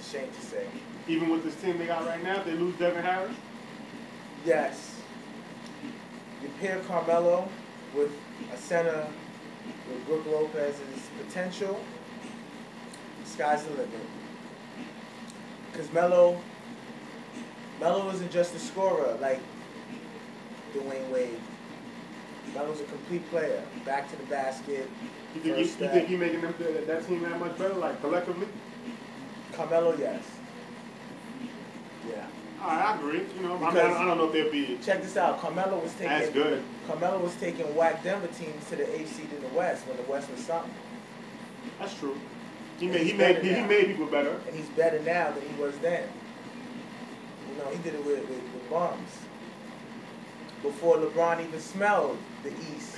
shame to say. Even with this team they got right now, if they lose Devin Harris? Yes. You pair Carmelo with a center with Brook Lopez's potential, sky's the limit. Because Melo isn't just a scorer like Dwayne Wade. Melo's a complete player. Back to the basket. You think he making that team that much better, like collectively? Carmelo, yes. Yeah. I agree. You know, I don't know if they'll be. Check this out. Carmelo was good. Carmelo was taking whack Denver teams to the 8th seed in the West when the West was something. That's true. He made people better. And he's better now than he was then. You know, he did it with bums. Before LeBron even smelled the East,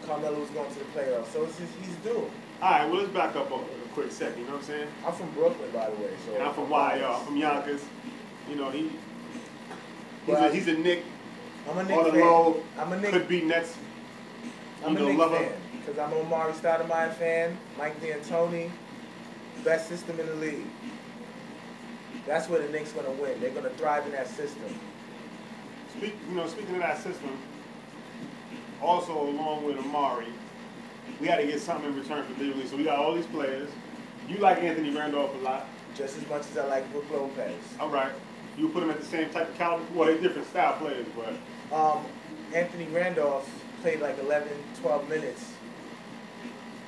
Carmelo was going to the playoffs. So he's due. All right, well, let's back up a quick second. You know what I'm saying? I'm from Brooklyn, by the way. So and I'm from YR. I'm from Yonkers. You know, he's a Knick. I'm a Knick on the fan. low. I'm a Knick. Could be Nets. I'm a Knick fan because I'm an Omari Stoudemire fan. Mike D'Antoni, best system in the league. That's where the Knicks gonna win. They're gonna thrive in that system. Speaking of that system, also along with Amari, we got to get something in return for David Lee. So we got all these players. You like Anthony Randolph a lot. Just as much as I like Brook Lopez. All right. You put them at the same type of caliber? Well, they're different style players, but... Anthony Randolph played like 11, 12 minutes.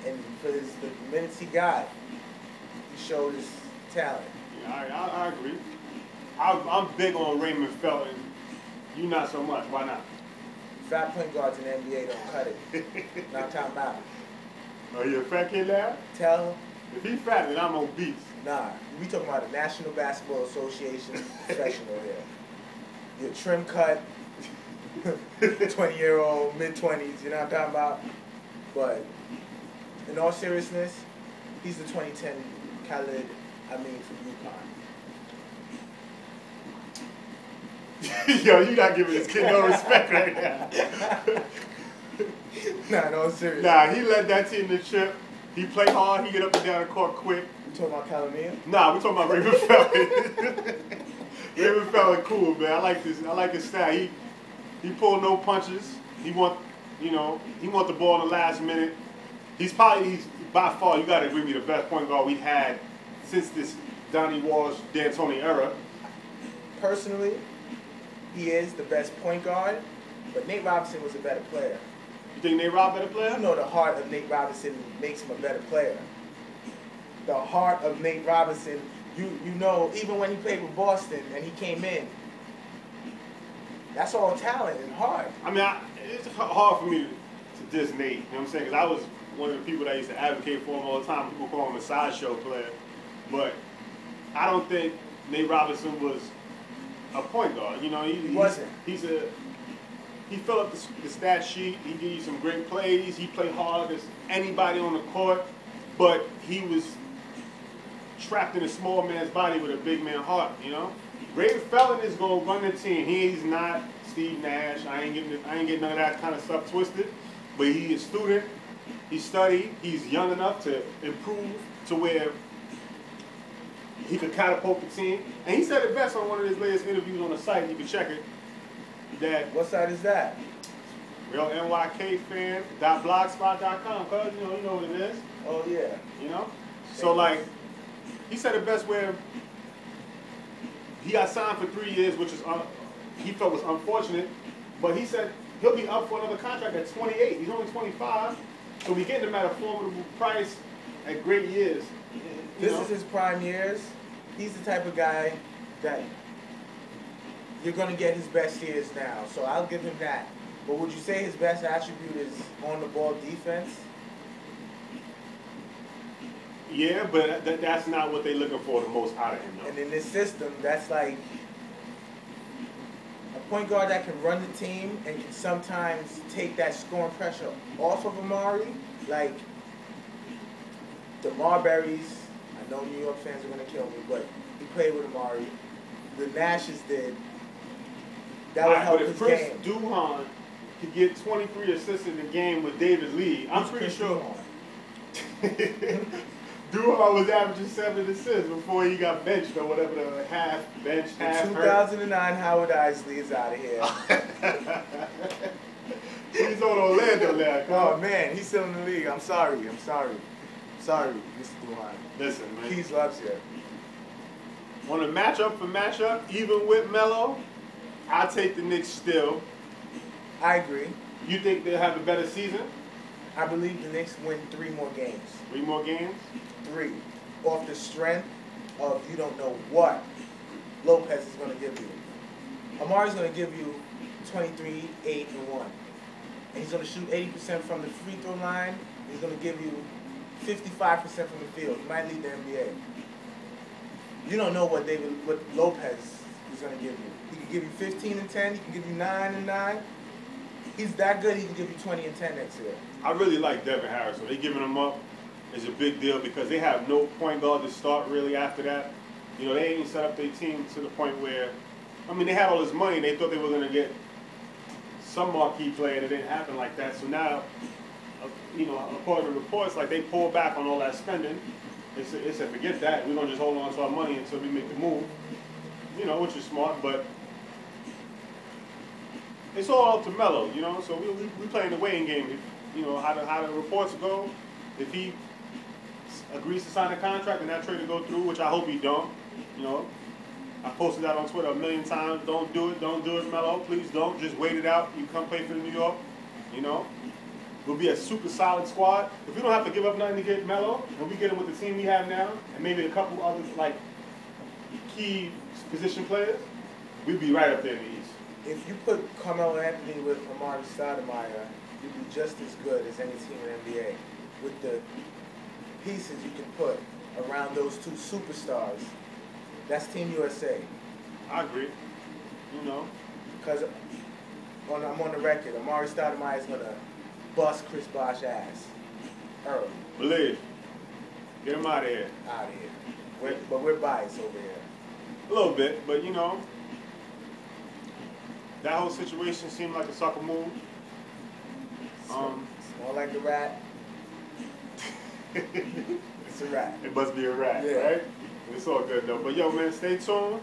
And for the minutes he got, he showed his talent. Yeah, I agree. I'm big on Raymond Felton. You not so much. Why not? Fat point guards in the NBA don't cut it. Not time out. Oh, you a fat kid now? Tell him. If he's fat, then I'm obese. Nah, we talking about the National Basketball Association professional here. Your trim cut, 20-year-old, mid-20s, you know what I'm talking about? But in all seriousness, he's the 2010 Khalid, from UConn. Yo, you not giving this kid no respect right now. Nah, no, serious. Nah, he led that team to chip. He played hard. He get up and down the court quick. You talking about Calamia? Nah, we talking about Raymond Felton. Raymond Felton, cool, man. I like his style. He pulled no punches. He want the ball in the last minute. He's by far, you got to agree with me, the best point guard we've had since this Donnie Walsh, D'Antoni era. Personally, he is the best point guard, but Nate Robinson was a better player. You think Nate Robinson a better player? You know the heart of Nate Robinson makes him a better player. The heart of Nate Robinson, you know, even when he played with Boston and he came in, that's all talent and heart. I mean, it's hard for me to diss Nate, you know what I'm saying? Because I was one of the people that used to advocate for him all the time. People call him a sideshow player. But I don't think Nate Robinson was a point guard. You know, he wasn't. He filled up the stat sheet. He gave you some great plays. He played hard as anybody on the court. But he was trapped in a small man's body with a big man heart, you know? Raymond Felton is going to run the team. He's not Steve Nash. I ain't getting none of that kind of stuff twisted. But he's a student. He studied. He's young enough to improve to where he could catapult the team. And he said it best on one of his latest interviews on the site. You can check it. That what site is that? Real NYKfan.blogspot.com. Cause you know what it is. Oh yeah. You know. So like, he said it best where he got signed for 3 years, which is he felt was unfortunate. But he said he'll be up for another contract at 28. He's only 25, so we getting him at a formidable price at great years. This is his prime years. He's the type of guy that you're going to get his best years now. So I'll give him that. But would you say his best attribute is on-the-ball defense? Yeah, but that's not what they're looking for the most out of him, though. And in this system, that's like a point guard that can run the team and can sometimes take that scoring pressure off of Amari. Like the Marburys, I know New York fans are going to kill me, but he played with Amari. The Nashes did. That would help his game. But if Chris Duhon could get 23 assists in the game with David Lee, I'm pretty sure. Duhon was averaging 7 assists before he got benched or whatever, the half bench, half In hurt. 2009, Howard Isley is out of here. He's on Orlando now. Oh man, he's still in the league. I'm sorry, Mr. Duhon. Listen, man. Keyz loves you. On a matchup for matchup, even with Melo, I take the Knicks still. I agree. You think they'll have a better season? I believe the Knicks win 3 more games. 3 more games? 3. Off the strength of you don't know what Lopez is going to give you. Amari's going to give you 23, 8, and 1. And he's going to shoot 80% from the free throw line. He's going to give you 55% from the field. He might lead the NBA. You don't know what Lopez is going to give you. He can give you 15 and 10. He can give you 9 and 9. He's that good. He can give you 20 and 10 next year. I really like Devin Harris. So they giving him up is a big deal because they have no point guard to start really after that. You know, they ain't even set up their team to the point where, I mean, they had all this money. They thought they were going to get some marquee player. It didn't happen like that. So now, you know, according to reports, like they pulled back on all that spending. They said, forget that. We're going to just hold on to our money until we make the move. You know, which is smart, but it's all up to Melo, you know. So we playing the waiting game. You know, how the reports go. If he agrees to sign a contract and that trade to go through, which I hope he don't, you know. I posted that on Twitter a million times. Don't do it, Melo. Please don't. Just wait it out. You come play for New York, you know. We'll be a super solid squad. If we don't have to give up nothing to get Melo, and we get him with the team we have now, and maybe a couple other like key position players, we'd be right up there in the East. If you put Carmelo Anthony with Amari Stoudemire, you'd be just as good as any team in the NBA. With the pieces you can put around those 2 superstars, that's Team USA. I agree. You know. Because I'm on the record, Amari Stoudemire is going to bust Chris Bosh's ass early. Believe. Get him out of here. Out of here. But we're biased over here. A little bit, but you know, that whole situation seemed like a sucker move. It's more like the rat. It's a rat. It must be a rat, yeah. Right? It's all good though. But yo, man, stay tuned.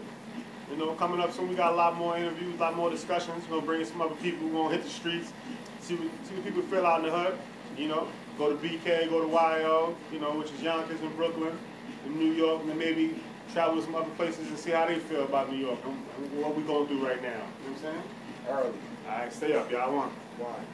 You know, coming up soon, we got a lot more interviews, a lot more discussions. We're gonna bring in some other people. We're gonna hit the streets, see what people feel out in the hood. You know, go to BK, go to YO, you know, which is Yonkers in Brooklyn, in New York, and then maybe travel to some other places and see how they feel about New York and what we gonna do right now. You know what I'm saying? Early. All right, stay up, y'all. One.